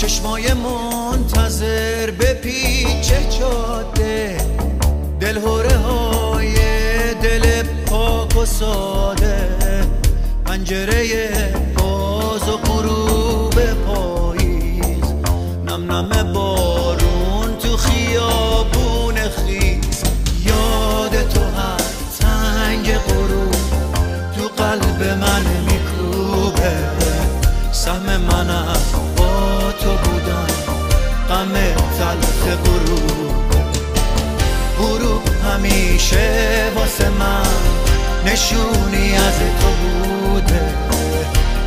چشمای منتظر به پیچ جاده، دلهوره های دل پاک و ساده، پنجره باز و غروب پاییز، نم نم بارون تو خیابون خیز، یاد تو هر تنگ غروب تو قلب من میکوبه، سهم من از با تو بودن غم تلخ غروب همیشه واسه من نشونی از تو بوده،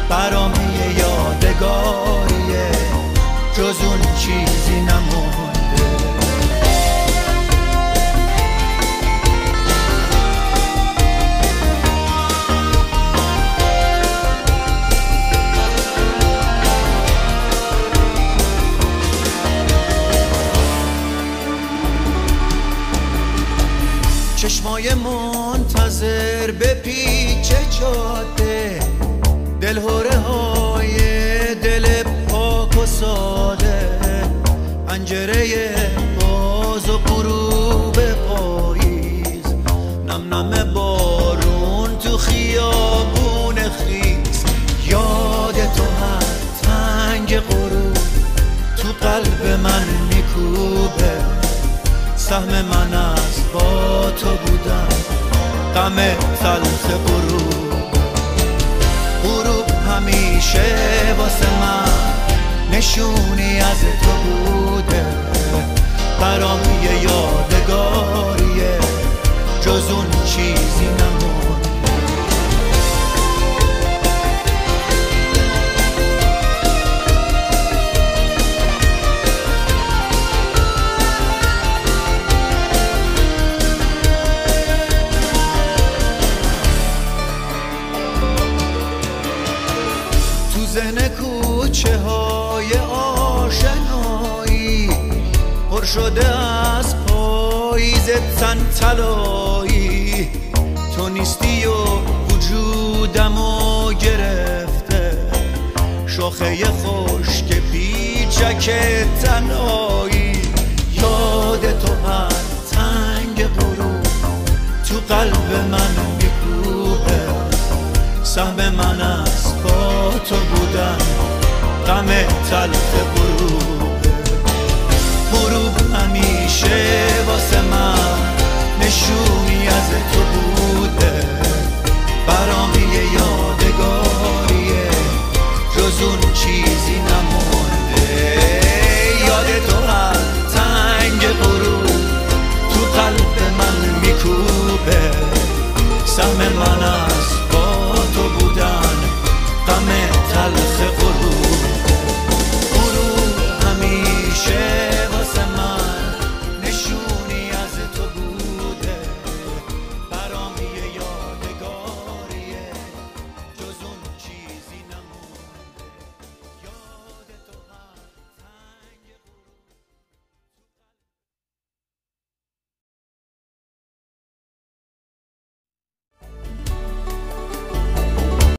برام یه یادگاریه جز اون چیزی نمونده. چشمای منتظر به پیچ جاده، دلهوره های دل پاک و ساده، پنجره باز و غروب پاییز، نم نم بارون تو خیابون خیز، یاد تو هر تنگ غروب تو قلب من میکوبه، سهم من از با تو بودن غم تلخ غروب همیشه واسه من نشونی از تو بوده، برام یه یادگاریه جز اون چیزی نمونده. ذهن کوچه های آشنایی پر شده از پاییز تن طلایی، تو نیستی و وجودمو گرفته، شاخه خشک پیچک تنهایی، یاد تو هر تنگ غروب تو قلب من میکوبه، سهم من از با تو بودن غم تلخ غروب همیشه واسه من نشونی از تو بوده، برام یه یادگاریه جز اون چیزی نمونده، یاد تو هر تنگ غروب تو قلب من میکوبه، سهم من